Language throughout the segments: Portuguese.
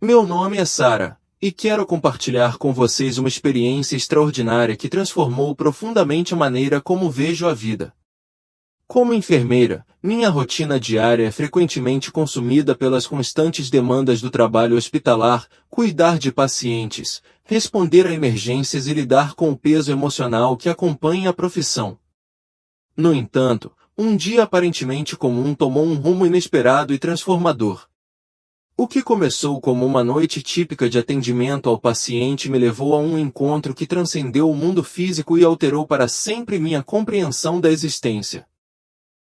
Meu nome é Sara, e quero compartilhar com vocês uma experiência extraordinária que transformou profundamente a maneira como vejo a vida. Como enfermeira, minha rotina diária é frequentemente consumida pelas constantes demandas do trabalho hospitalar, cuidar de pacientes, responder a emergências e lidar com o peso emocional que acompanha a profissão. No entanto, um dia aparentemente comum tomou um rumo inesperado e transformador. O que começou como uma noite típica de atendimento ao paciente me levou a um encontro que transcendeu o mundo físico e alterou para sempre minha compreensão da existência.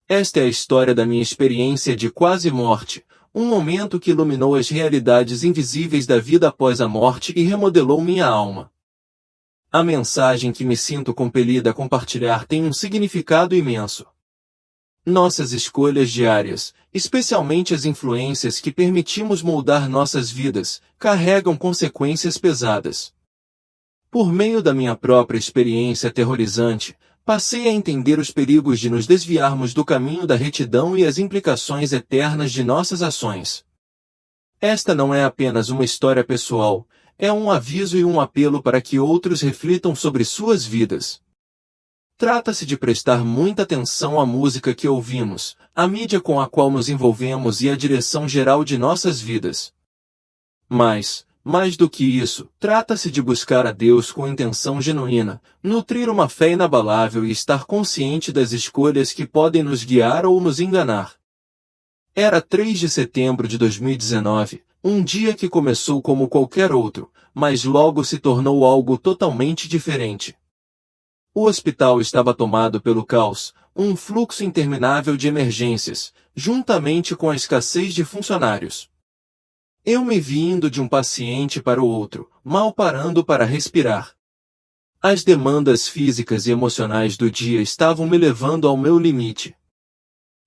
Esta é a história da minha experiência de quase morte, um momento que iluminou as realidades invisíveis da vida após a morte e remodelou minha alma. A mensagem que me sinto compelida a compartilhar tem um significado imenso. Nossas escolhas diárias, especialmente as influências que permitimos moldar nossas vidas, carregam consequências pesadas. Por meio da minha própria experiência aterrorizante, passei a entender os perigos de nos desviarmos do caminho da retidão e as implicações eternas de nossas ações. Esta não é apenas uma história pessoal, é um aviso e um apelo para que outros reflitam sobre suas vidas. Trata-se de prestar muita atenção à música que ouvimos, à mídia com a qual nos envolvemos e à direção geral de nossas vidas. Mas, mais do que isso, trata-se de buscar a Deus com intenção genuína, nutrir uma fé inabalável e estar consciente das escolhas que podem nos guiar ou nos enganar. Era 3 de setembro de 2019, um dia que começou como qualquer outro, mas logo se tornou algo totalmente diferente. O hospital estava tomado pelo caos, um fluxo interminável de emergências, juntamente com a escassez de funcionários. Eu me vi indo de um paciente para o outro, mal parando para respirar. As demandas físicas e emocionais do dia estavam me levando ao meu limite.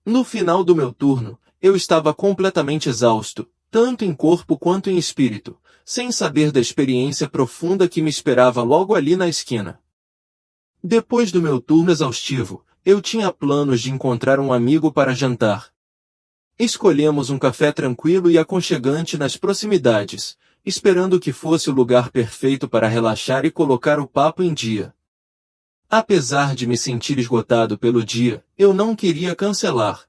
No final do meu turno, eu estava completamente exausto, tanto em corpo quanto em espírito, sem saber da experiência profunda que me esperava logo ali na esquina. Depois do meu turno exaustivo, eu tinha planos de encontrar um amigo para jantar. Escolhemos um café tranquilo e aconchegante nas proximidades, esperando que fosse o lugar perfeito para relaxar e colocar o papo em dia. Apesar de me sentir esgotado pelo dia, eu não queria cancelar.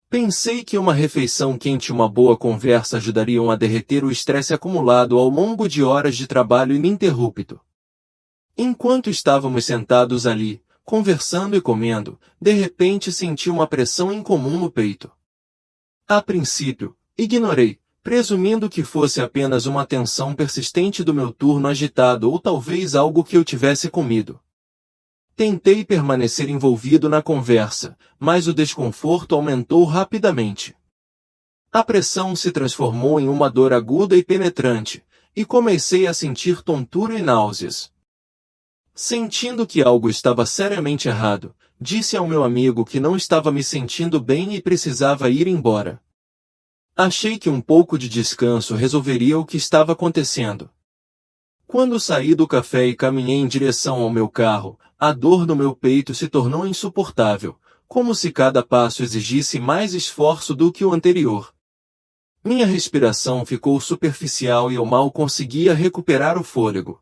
Pensei que uma refeição quente e uma boa conversa ajudariam a derreter o estresse acumulado ao longo de horas de trabalho ininterrupto. Enquanto estávamos sentados ali, conversando e comendo, de repente senti uma pressão incomum no peito. A princípio, ignorei, presumindo que fosse apenas uma tensão persistente do meu turno agitado ou talvez algo que eu tivesse comido. Tentei permanecer envolvido na conversa, mas o desconforto aumentou rapidamente. A pressão se transformou em uma dor aguda e penetrante, e comecei a sentir tontura e náuseas. Sentindo que algo estava seriamente errado, disse ao meu amigo que não estava me sentindo bem e precisava ir embora. Achei que um pouco de descanso resolveria o que estava acontecendo. Quando saí do café e caminhei em direção ao meu carro, a dor no meu peito se tornou insuportável, como se cada passo exigisse mais esforço do que o anterior. Minha respiração ficou superficial e eu mal conseguia recuperar o fôlego.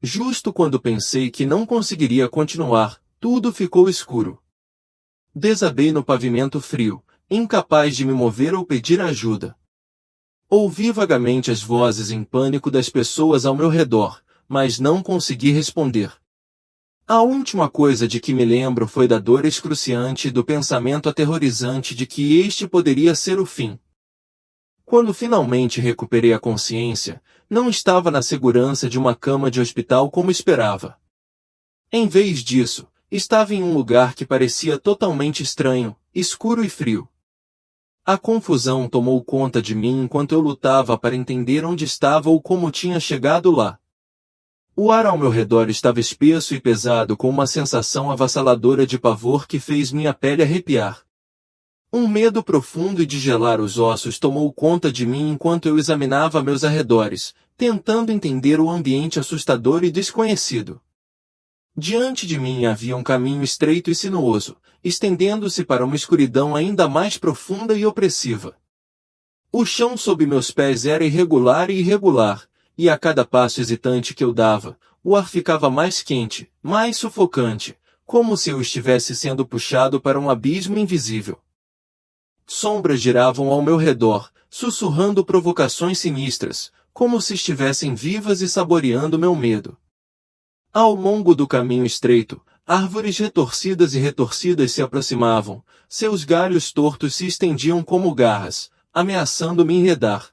Justo quando pensei que não conseguiria continuar, tudo ficou escuro. Desabei no pavimento frio, incapaz de me mover ou pedir ajuda. Ouvi vagamente as vozes em pânico das pessoas ao meu redor, mas não consegui responder. A última coisa de que me lembro foi da dor excruciante e do pensamento aterrorizante de que este poderia ser o fim. Quando finalmente recuperei a consciência, não estava na segurança de uma cama de hospital como esperava. Em vez disso, estava em um lugar que parecia totalmente estranho, escuro e frio. A confusão tomou conta de mim enquanto eu lutava para entender onde estava ou como tinha chegado lá. O ar ao meu redor estava espesso e pesado com uma sensação avassaladora de pavor que fez minha pele arrepiar. Um medo profundo e de gelar os ossos tomou conta de mim enquanto eu examinava meus arredores, tentando entender o ambiente assustador e desconhecido. Diante de mim havia um caminho estreito e sinuoso, estendendo-se para uma escuridão ainda mais profunda e opressiva. O chão sob meus pés era irregular e irregular, e a cada passo hesitante que eu dava, o ar ficava mais quente, mais sufocante, como se eu estivesse sendo puxado para um abismo invisível. Sombras giravam ao meu redor, sussurrando provocações sinistras, como se estivessem vivas e saboreando meu medo. Ao longo do caminho estreito, árvores retorcidas e retorcidas se aproximavam, seus galhos tortos se estendiam como garras, ameaçando me enredar.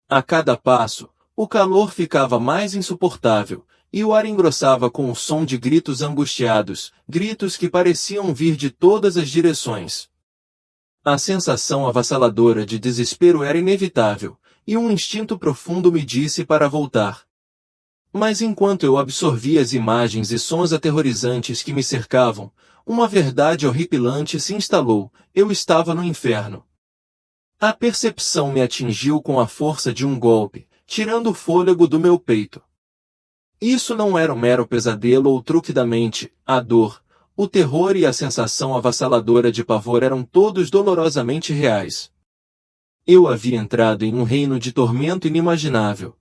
A cada passo, o calor ficava mais insuportável, e o ar engrossava com o som de gritos angustiados, gritos que pareciam vir de todas as direções. A sensação avassaladora de desespero era inevitável, e um instinto profundo me disse para voltar. Mas enquanto eu absorvia as imagens e sons aterrorizantes que me cercavam, uma verdade horripilante se instalou: eu estava no inferno. A percepção me atingiu com a força de um golpe, tirando o fôlego do meu peito. Isso não era um mero pesadelo ou truque da mente, a dor, o terror e a sensação avassaladora de pavor eram todos dolorosamente reais. Eu havia entrado em um reino de tormento inimaginável.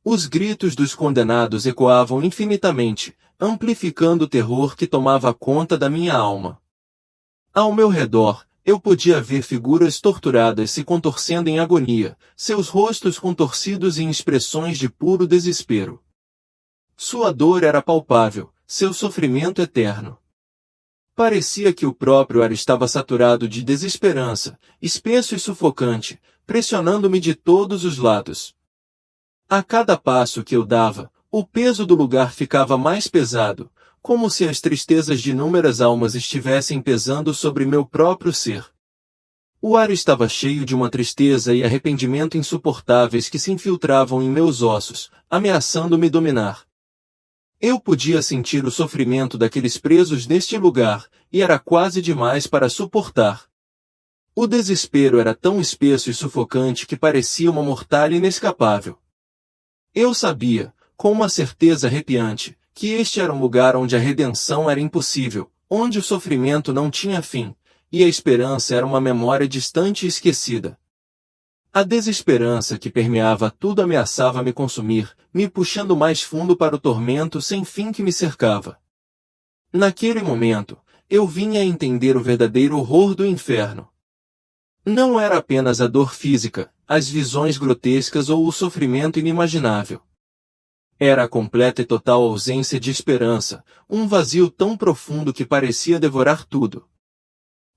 Os gritos dos condenados ecoavam infinitamente, amplificando o terror que tomava conta da minha alma. Ao meu redor, eu podia ver figuras torturadas se contorcendo em agonia, seus rostos contorcidos em expressões de puro desespero. Sua dor era palpável, seu sofrimento eterno. Parecia que o próprio ar estava saturado de desesperança, espesso e sufocante, pressionando-me de todos os lados. A cada passo que eu dava, o peso do lugar ficava mais pesado, como se as tristezas de inúmeras almas estivessem pesando sobre meu próprio ser. O ar estava cheio de uma tristeza e arrependimento insuportáveis que se infiltravam em meus ossos, ameaçando me dominar. Eu podia sentir o sofrimento daqueles presos neste lugar, e era quase demais para suportar. O desespero era tão espesso e sufocante que parecia uma mortalha inescapável. Eu sabia, com uma certeza arrepiante, que este era um lugar onde a redenção era impossível, onde o sofrimento não tinha fim, e a esperança era uma memória distante e esquecida. A desesperança que permeava tudo ameaçava me consumir, me puxando mais fundo para o tormento sem fim que me cercava. Naquele momento, eu vinha a entender o verdadeiro horror do inferno. Não era apenas a dor física, as visões grotescas ou o sofrimento inimaginável. Era a completa e total ausência de esperança, um vazio tão profundo que parecia devorar tudo.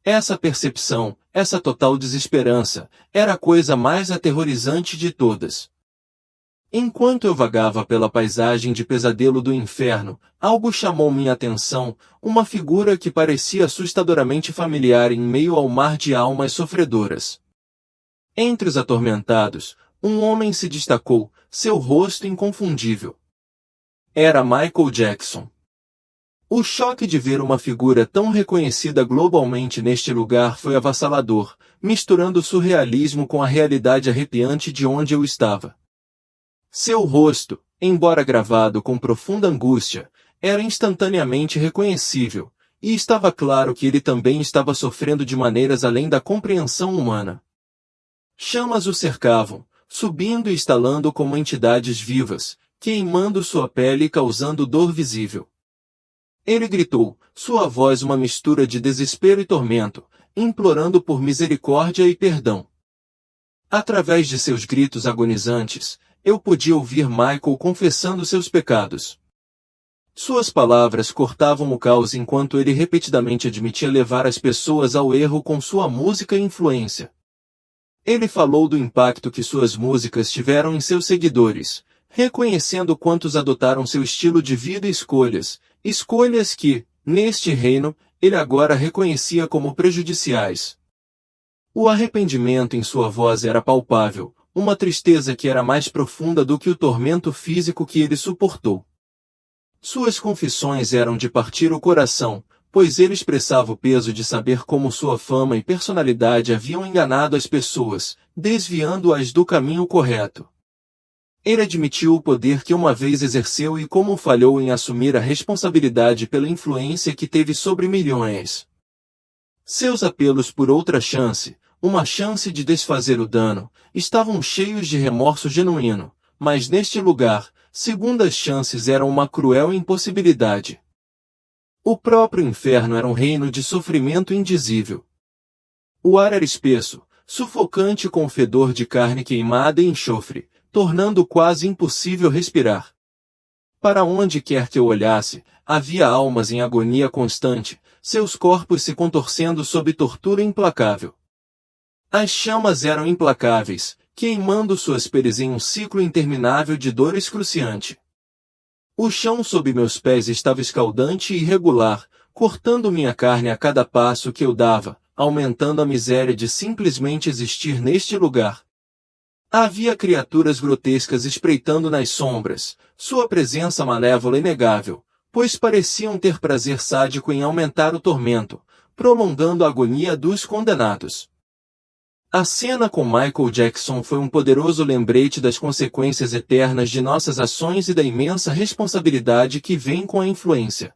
Essa percepção, essa total desesperança, era a coisa mais aterrorizante de todas. Enquanto eu vagava pela paisagem de pesadelo do inferno, algo chamou minha atenção, uma figura que parecia assustadoramente familiar em meio ao mar de almas sofredoras. Entre os atormentados, um homem se destacou, seu rosto inconfundível. Era Michael Jackson. O choque de ver uma figura tão reconhecida globalmente neste lugar foi avassalador, misturando o surrealismo com a realidade arrepiante de onde eu estava. Seu rosto, embora gravado com profunda angústia, era instantaneamente reconhecível, e estava claro que ele também estava sofrendo de maneiras além da compreensão humana. Chamas o cercavam, subindo e estalando como entidades vivas, queimando sua pele e causando dor visível. Ele gritou, sua voz uma mistura de desespero e tormento, implorando por misericórdia e perdão. Através de seus gritos agonizantes, eu podia ouvir Michael confessando seus pecados. Suas palavras cortavam o caos enquanto ele repetidamente admitia levar as pessoas ao erro com sua música e influência. Ele falou do impacto que suas músicas tiveram em seus seguidores, reconhecendo quantos adotaram seu estilo de vida e escolhas que, neste reino, ele agora reconhecia como prejudiciais. O arrependimento em sua voz era palpável, uma tristeza que era mais profunda do que o tormento físico que ele suportou. Suas confissões eram de partir o coração, pois ele expressava o peso de saber como sua fama e personalidade haviam enganado as pessoas, desviando-as do caminho correto. Ele admitiu o poder que uma vez exerceu e como falhou em assumir a responsabilidade pela influência que teve sobre milhões. Seus apelos por outra chance, uma chance de desfazer o dano, estavam cheios de remorso genuíno, mas neste lugar, segundas chances eram uma cruel impossibilidade. O próprio inferno era um reino de sofrimento indizível. O ar era espesso, sufocante com fedor de carne queimada e enxofre, tornando quase impossível respirar. Para onde quer que eu olhasse, havia almas em agonia constante, seus corpos se contorcendo sob tortura implacável. As chamas eram implacáveis, queimando suas peles em um ciclo interminável de dor excruciante. O chão sob meus pés estava escaldante e irregular, cortando minha carne a cada passo que eu dava, aumentando a miséria de simplesmente existir neste lugar. Havia criaturas grotescas espreitando nas sombras, sua presença malévola inegável, pois pareciam ter prazer sádico em aumentar o tormento, prolongando a agonia dos condenados. A cena com Michael Jackson foi um poderoso lembrete das consequências eternas de nossas ações e da imensa responsabilidade que vem com a influência.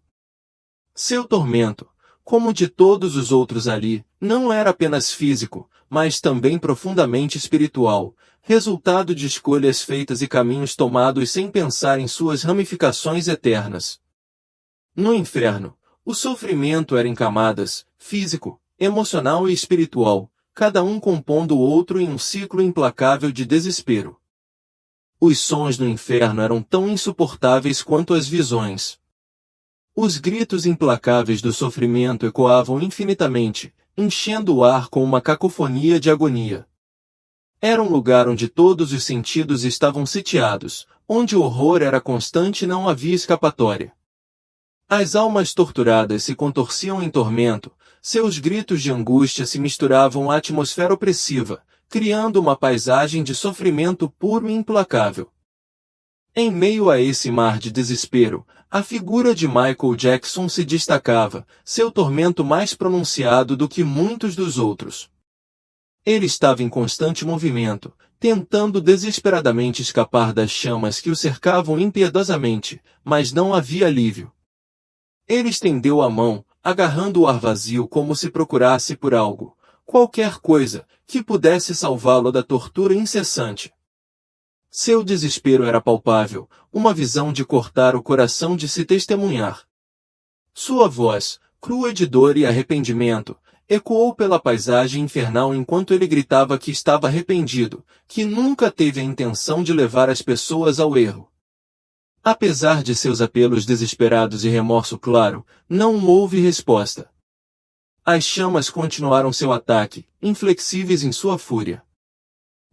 Seu tormento, como de todos os outros ali, não era apenas físico, mas também profundamente espiritual, resultado de escolhas feitas e caminhos tomados sem pensar em suas ramificações eternas. No inferno, o sofrimento era em camadas, físico, emocional e espiritual, cada um compondo o outro em um ciclo implacável de desespero. Os sons no inferno eram tão insuportáveis quanto as visões. Os gritos implacáveis do sofrimento ecoavam infinitamente, enchendo o ar com uma cacofonia de agonia. Era um lugar onde todos os sentidos estavam sitiados, onde o horror era constante e não havia escapatória. As almas torturadas se contorciam em tormento, seus gritos de angústia se misturavam à atmosfera opressiva, criando uma paisagem de sofrimento puro e implacável. Em meio a esse mar de desespero, a figura de Michael Jackson se destacava, seu tormento mais pronunciado do que muitos dos outros. Ele estava em constante movimento, tentando desesperadamente escapar das chamas que o cercavam impiedosamente, mas não havia alívio. Ele estendeu a mão, agarrando o ar vazio como se procurasse por algo, qualquer coisa, que pudesse salvá-lo da tortura incessante. Seu desespero era palpável, uma visão de cortar o coração de se testemunhar. Sua voz, crua de dor e arrependimento, ecoou pela paisagem infernal enquanto ele gritava que estava arrependido, que nunca teve a intenção de levar as pessoas ao erro. Apesar de seus apelos desesperados e remorso claro, não houve resposta. As chamas continuaram seu ataque, inflexíveis em sua fúria.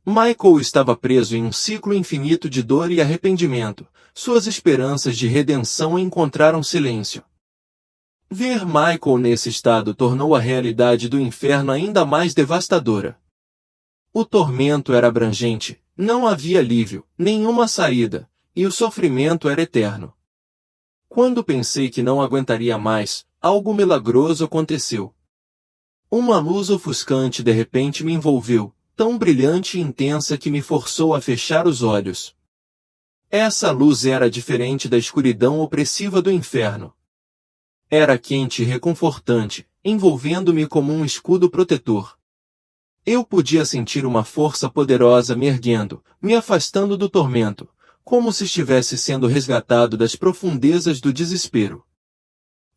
Michael estava preso em um ciclo infinito de dor e arrependimento, suas esperanças de redenção encontraram silêncio. Ver Michael nesse estado tornou a realidade do inferno ainda mais devastadora. O tormento era abrangente, não havia alívio, nenhuma saída, e o sofrimento era eterno. Quando pensei que não aguentaria mais, algo milagroso aconteceu. Uma luz ofuscante de repente me envolveu, tão brilhante e intensa que me forçou a fechar os olhos. Essa luz era diferente da escuridão opressiva do inferno. Era quente e reconfortante, envolvendo-me como um escudo protetor. Eu podia sentir uma força poderosa me erguendo, me afastando do tormento, como se estivesse sendo resgatado das profundezas do desespero.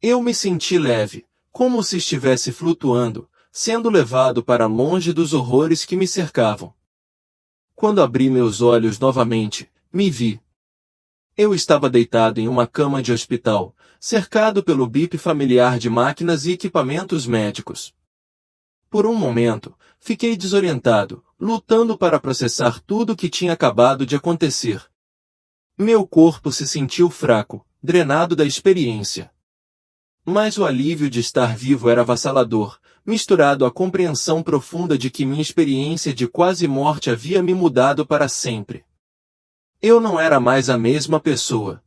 Eu me senti leve, como se estivesse flutuando, sendo levado para longe dos horrores que me cercavam. Quando abri meus olhos novamente, me vi. Eu estava deitado em uma cama de hospital, cercado pelo bip familiar de máquinas e equipamentos médicos. Por um momento, fiquei desorientado, lutando para processar tudo o que tinha acabado de acontecer. Meu corpo se sentiu fraco, drenado da experiência. Mas o alívio de estar vivo era avassalador, misturado à compreensão profunda de que minha experiência de quase morte havia me mudado para sempre. Eu não era mais a mesma pessoa.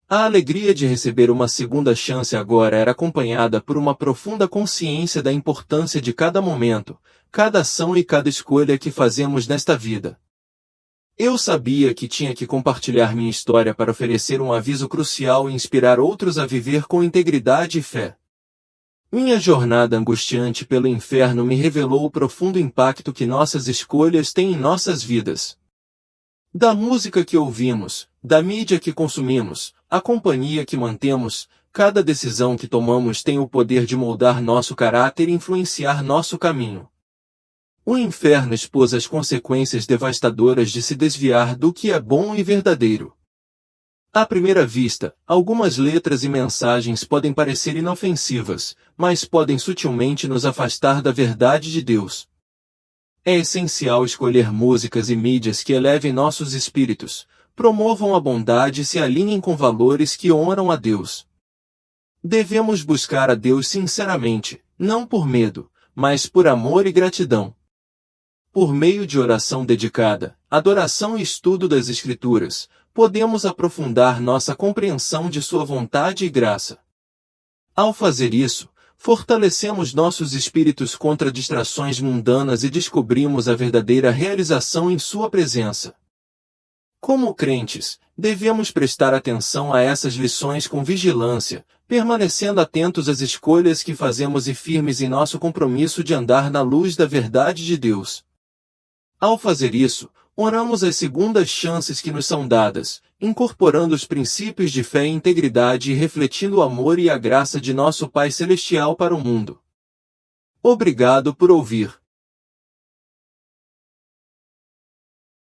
A alegria de receber uma segunda chance agora era acompanhada por uma profunda consciência da importância de cada momento, cada ação e cada escolha que fazemos nesta vida. Eu sabia que tinha que compartilhar minha história para oferecer um aviso crucial e inspirar outros a viver com integridade e fé. Minha jornada angustiante pelo inferno me revelou o profundo impacto que nossas escolhas têm em nossas vidas. Da música que ouvimos, da mídia que consumimos, a companhia que mantemos, cada decisão que tomamos tem o poder de moldar nosso caráter e influenciar nosso caminho. O inferno expôs as consequências devastadoras de se desviar do que é bom e verdadeiro. À primeira vista, algumas letras e mensagens podem parecer inofensivas, mas podem sutilmente nos afastar da verdade de Deus. É essencial escolher músicas e mídias que elevem nossos espíritos, promovam a bondade e se alinhem com valores que honram a Deus. Devemos buscar a Deus sinceramente, não por medo, mas por amor e gratidão. Por meio de oração dedicada, adoração e estudo das Escrituras, podemos aprofundar nossa compreensão de Sua vontade e graça. Ao fazer isso, fortalecemos nossos espíritos contra distrações mundanas e descobrimos a verdadeira realização em Sua presença. Como crentes, devemos prestar atenção a essas lições com vigilância, permanecendo atentos às escolhas que fazemos e firmes em nosso compromisso de andar na luz da verdade de Deus. Ao fazer isso, oramos as segundas chances que nos são dadas, incorporando os princípios de fé e integridade e refletindo o amor e a graça de nosso Pai Celestial para o mundo. Obrigado por ouvir.